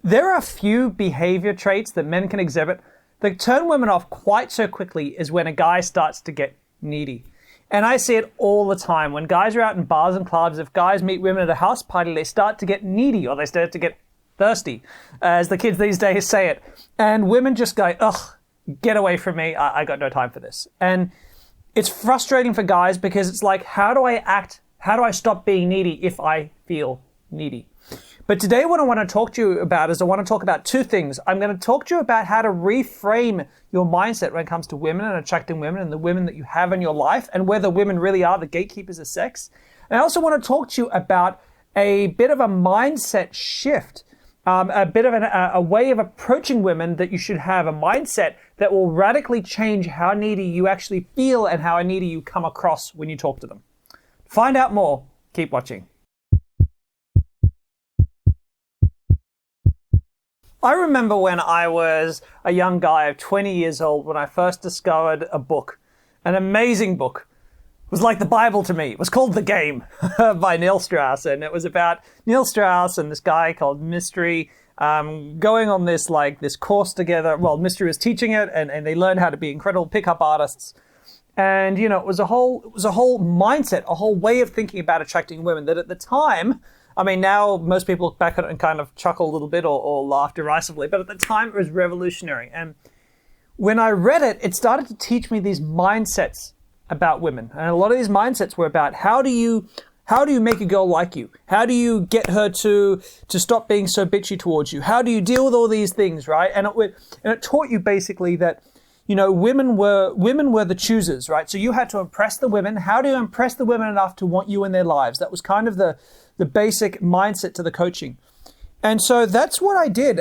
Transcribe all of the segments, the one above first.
there are a few behavior traits that men can exhibit that turn women off quite so quickly is when a guy starts to get needy. And I see it all the time. When guys are out in bars and clubs, if guys meet women at a house party, they start to get needy or they start to get thirsty, as the kids these days say it. And women just go, ugh, get away from me. I got no time for this. And it's frustrating for guys because it's like, how do I act? How do I stop being needy if I feel needy? But today what I want to talk to you about is I want to talk about two things. I'm going to talk to you about how to reframe your mindset when it comes to women and attracting women and the women that you have in your life and whether women really are the gatekeepers of sex. And I also want to talk to you about a bit of a mindset shift, a bit of a way of approaching women that you should have, a mindset that will radically change how needy you actually feel and how needy you come across when you talk to them. Find out more. Keep watching. I remember when I was a young guy of 20 years old when I first discovered a book, an amazing book. It was like the Bible to me. It was called The Game by Neil Strauss, and it was about Neil Strauss and this guy called Mystery going on this course together. Well, Mystery was teaching it, and they learned how to be incredible pickup artists. And it was a whole mindset, a whole way of thinking about attracting women that at the time, I mean, now most people look back at it and kind of chuckle a little bit or laugh derisively, but at the time it was revolutionary. And when I read it, it started to teach me these mindsets about women. And a lot of these mindsets were about how do you make a girl like you? How do you get her to stop being so bitchy towards you? How do you deal with all these things, right? And it taught you basically that women were the choosers, right? So you had to impress the women. How do you impress the women enough to want you in their lives? That was kind of the basic mindset to the coaching. And so that's what I did.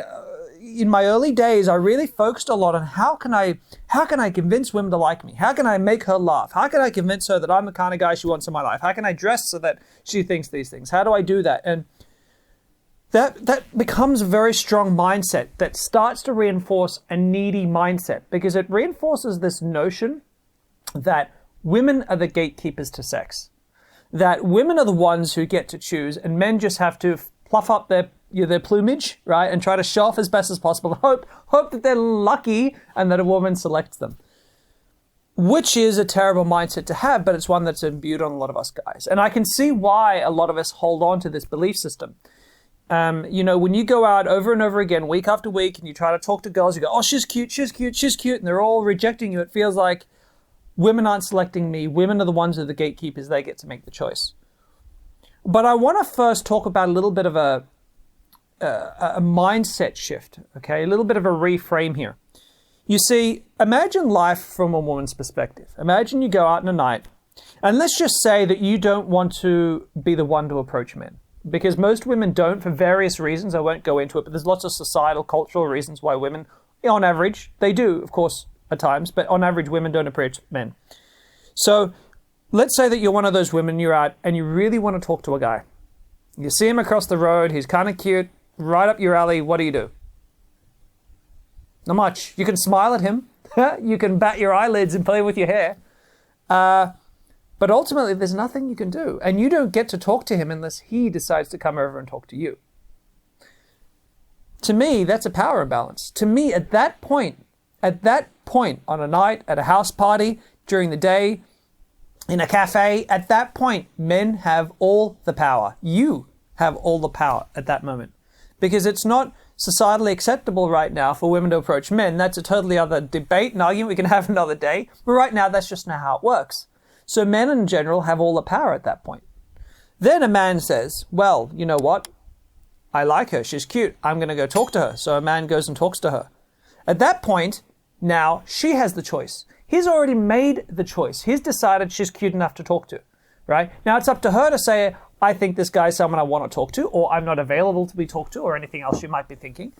In my early days, I really focused a lot on how can I convince women to like me? How can I make her laugh? How can I convince her that I'm the kind of guy she wants in my life? How can I dress so that she thinks these things? How do I do that? And that becomes a very strong mindset that starts to reinforce a needy mindset because it reinforces this notion that women are the gatekeepers to sex, that women are the ones who get to choose and men just have to fluff up their plumage, right, and try to show off as best as possible, hope that they're lucky and that a woman selects them, which is a terrible mindset to have, but it's one that's imbued on a lot of us guys. And I can see why a lot of us hold on to this belief system. When you go out over and over again, week after week, and you try to talk to girls, you go, oh, she's cute, she's cute, she's cute, and they're all rejecting you. It feels like women aren't selecting me. Women are the ones who are the gatekeepers. They get to make the choice. But I want to first talk about a little bit of a mindset shift, okay? A little bit of a reframe here. You see, imagine life from a woman's perspective. Imagine you go out in a night, and let's just say that you don't want to be the one to approach men. Because most women don't for various reasons. I won't go into it, but there's lots of societal, cultural reasons why women, on average, they do, of course, at times, but on average, women don't approach men. So let's say that you're one of those women, you're out, and you really want to talk to a guy. You see him across the road, he's kind of cute, right up your alley. What do? Not much. You can smile at him. You can bat your eyelids and play with your hair. But ultimately, there's nothing you can do. And you don't get to talk to him unless he decides to come over and talk to you. To me, that's a power imbalance. To me, at that point, on a night, at a house party, during the day, in a cafe, at that point, men have all the power. You have all the power at that moment. Because it's not societally acceptable right now for women to approach men. That's a totally other debate and argument we can have another day. But right now, that's just not how it works. So men in general have all the power at that point. Then a man says, well, you know what? I like her. She's cute. I'm going to go talk to her. So a man goes and talks to her. At that point, now she has the choice. He's already made the choice. He's decided she's cute enough to talk to, right? Now it's up to her to say, I think this guy's someone I want to talk to, or I'm not available to be talked to, or anything else you might be thinking.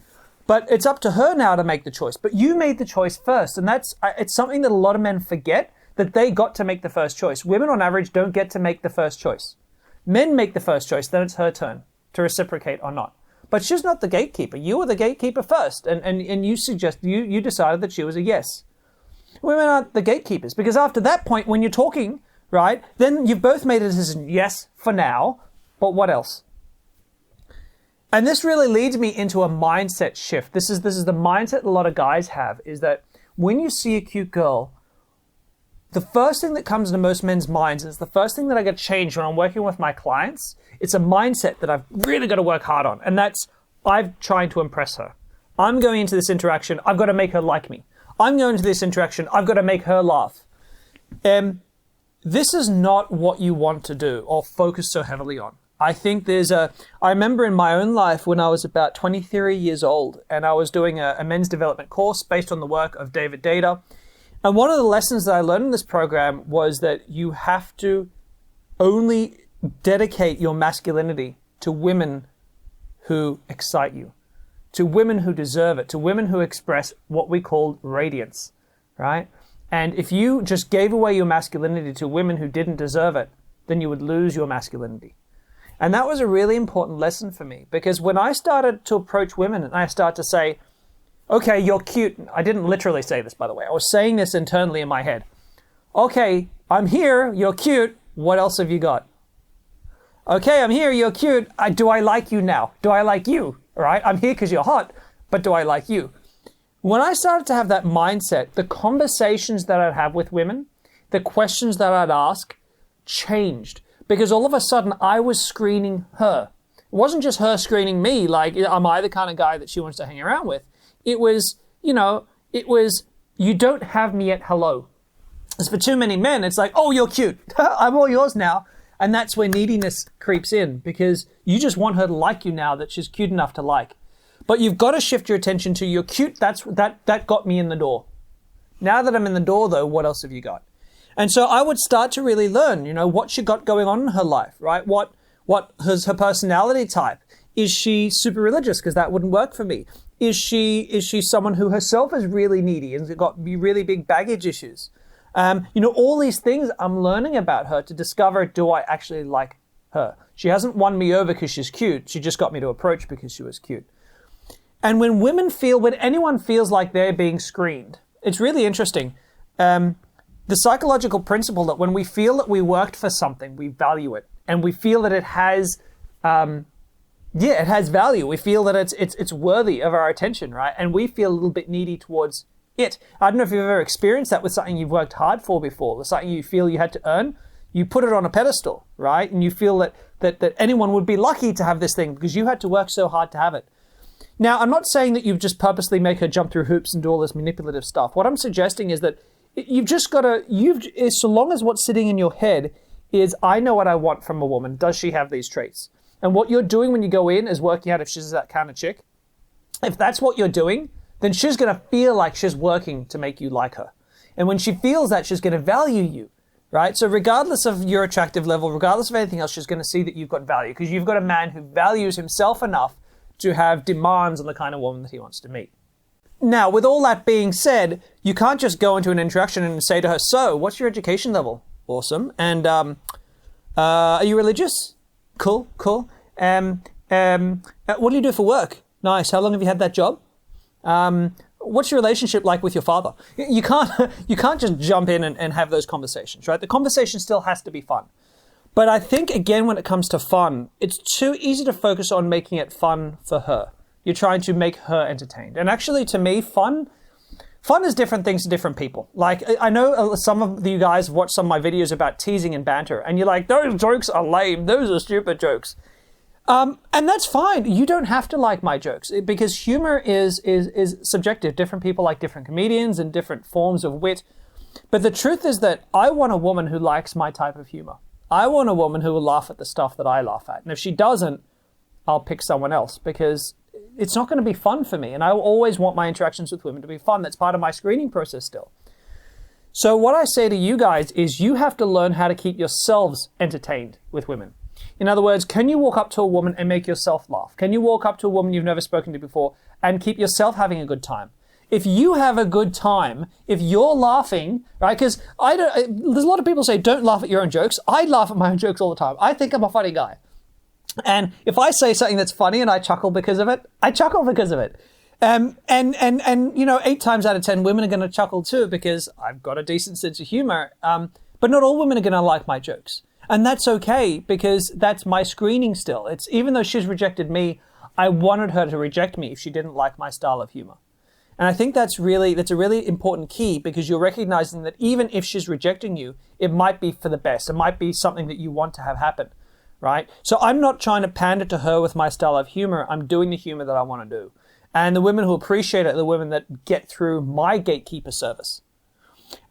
But it's up to her now to make the choice. But you made the choice first. And it's something that a lot of men forget, that they got to make the first choice. Women on average don't get to make the first choice. Men make the first choice, then it's her turn to reciprocate or not. But she's not the gatekeeper. You were the gatekeeper first, and you decided that she was a yes. Women aren't the gatekeepers, because after that point, when you're talking, right, then you've both made a decision, yes, for now, but what else? And this really leads me into a mindset shift. This is the mindset a lot of guys have, is that when you see a cute girl, the first thing that comes into most men's minds is the first thing that I get changed when I'm working with my clients. It's a mindset that I've really got to work hard on. And that's, I'm trying to impress her. I'm going into this interaction, I've got to make her like me. I'm going into this interaction, I've got to make her laugh. This is not what you want to do or focus so heavily on. I think I remember in my own life when I was about 23 years old and I was doing a men's development course based on the work of David Data. And one of the lessons that I learned in this program was that you have to only dedicate your masculinity to women who excite you, to women who deserve it, to women who express what we call radiance, right? And if you just gave away your masculinity to women who didn't deserve it, then you would lose your masculinity. And that was a really important lesson for me, because when I started to approach women and I started to say, okay, you're cute. I didn't literally say this, by the way. I was saying this internally in my head. Okay, I'm here. You're cute. What else have you got? Okay, I'm here. You're cute. Do I like you now? Do I like you? All right, I'm here because you're hot, but do I like you? When I started to have that mindset, the conversations that I'd have with women, the questions that I'd ask changed. Because all of a sudden, I was screening her. It wasn't just her screening me, like, am I the kind of guy that she wants to hang around with? It was, you don't have me yet, hello. As for too many men, it's like, oh, you're cute. I'm all yours now. And that's where neediness creeps in, because you just want her to like you now that she's cute enough to like. But you've got to shift your attention to you're cute, that got me in the door. Now that I'm in the door, though, what else have you got? And so I would start to really learn, what she got going on in her life, right? What is her personality type? Is she super religious? Because that wouldn't work for me. Is she someone who herself is really needy and has got really big baggage issues? All these things I'm learning about her to discover, do I actually like her? She hasn't won me over because she's cute. She just got me to approach because she was cute. And when anyone feels like they're being screened, it's really interesting. The psychological principle that when we feel that we worked for something, we value it. And we feel that it has, it has value. We feel that it's worthy of our attention, right? And we feel a little bit needy towards it. I don't know if you've ever experienced that with something you've worked hard for before, with something you feel you had to earn. You put it on a pedestal, right? And you feel that anyone would be lucky to have this thing because you had to work so hard to have it. Now, I'm not saying that you just purposely make her jump through hoops and do all this manipulative stuff. What I'm suggesting is that you've just got to, so long as what's sitting in your head is, I know what I want from a woman. Does she have these traits? And what you're doing when you go in is working out if she's that kind of chick. If that's what you're doing, then she's going to feel like she's working to make you like her. And when she feels that, she's going to value you, right? So regardless of your attractive level, regardless of anything else, she's going to see that you've got value because you've got a man who values himself enough to have demands on the kind of woman that he wants to meet. Now, with all that being said, you can't just go into an interaction and say to her, so, what's your education level? Awesome. And are you religious? Cool. What do you do for work? Nice. How long have you had that job? What's your relationship like with your father? You can't just jump in and have those conversations, right? The conversation still has to be fun. But I think, again, when it comes to fun, it's too easy to focus on making it fun for her. You're trying to make her entertained. And actually, to me, fun is different things to different people. Like, I know some of you guys watch some of my videos about teasing and banter, and you're like, those jokes are lame. Those are stupid jokes. And that's fine. You don't have to like my jokes because humor is subjective. Different people like different comedians and different forms of wit. But the truth is that I want a woman who likes my type of humor. I want a woman who will laugh at the stuff that I laugh at. And if she doesn't, I'll pick someone else because it's not going to be fun for me. And I always want my interactions with women to be fun. That's part of my screening process still. So what I say to you guys is you have to learn how to keep yourselves entertained with women. In other words, can you walk up to a woman and make yourself laugh? Can you walk up to a woman you've never spoken to before and keep yourself having a good time? If you have a good time, if you're laughing, right? Because there's a lot of people say, don't laugh at your own jokes. I laugh at my own jokes all the time. I think I'm a funny guy. And if I say something that's funny and I chuckle because of it, I chuckle because of it. And 8 times out of 10, women are going to chuckle too because I've got a decent sense of humor. But not all women are going to like my jokes. And that's okay because that's my screening still. It's even though she's rejected me, I wanted her to reject me if she didn't like my style of humor. And I think that's a really important key, because you're recognizing that even if she's rejecting you, it might be for the best. It might be something that you want to have happen, right? So I'm not trying to pander to her with my style of humor. I'm doing the humor that I want to do. And the women who appreciate it are the women that get through my gatekeeper service.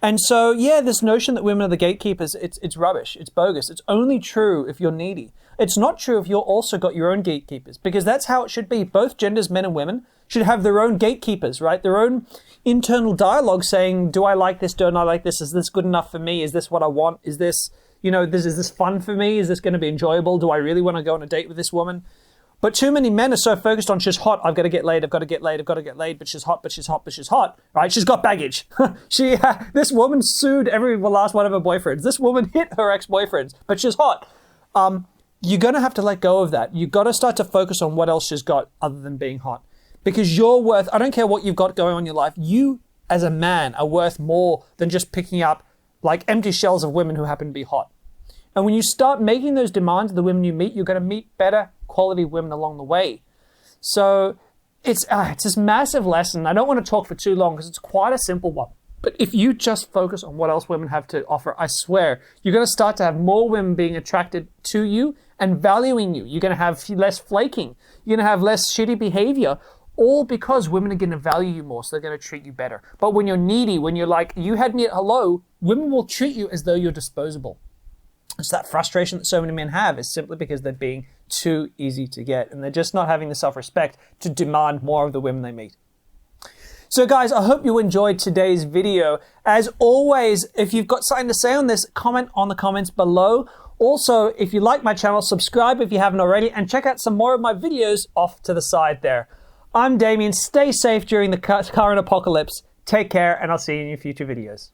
And so, yeah, this notion that women are the gatekeepers, it's rubbish. It's bogus. It's only true if you're needy. It's not true if you're also got your own gatekeepers, because that's how it should be. Both genders, men and women, should have their own gatekeepers, right? Their own internal dialogue saying, do I like this? Don't I like this? Is this good enough for me? Is this what I want? Is this, is this fun for me? Is this going to be enjoyable? Do I really want to go on a date with this woman? But too many men are so focused on, she's hot, I've got to get laid, I've got to get laid, I've got to get laid, but she's hot, right? She's got baggage. This woman sued every last one of her boyfriends. This woman hit her ex-boyfriends, but she's hot. You're going to have to let go of that. You've got to start to focus on what else she's got other than being hot. Because you're worth, I don't care what you've got going on in your life, you as a man are worth more than just picking up like empty shells of women who happen to be hot. And when you start making those demands of the women you meet, you're going to meet better quality women along the way. So it's this massive lesson. I don't want to talk for too long because it's quite a simple one. But if you just focus on what else women have to offer, I swear, you're going to start to have more women being attracted to you and valuing you. You're going to have less flaking. You're going to have less shitty behavior, all because women are going to value you more, so they're going to treat you better. But when you're needy, when you're like, you had me at hello, women will treat you as though you're disposable. It's that frustration that so many men have is simply because they're being too easy to get, and they're just not having the self-respect to demand more of the women they meet. So guys, I hope you enjoyed today's video. As always, if you've got something to say on this, comment on the comments below. Also, if you like my channel, subscribe if you haven't already, and check out some more of my videos off to the side there. I'm Damien. Stay safe during the current apocalypse. Take care, and I'll see you in your future videos.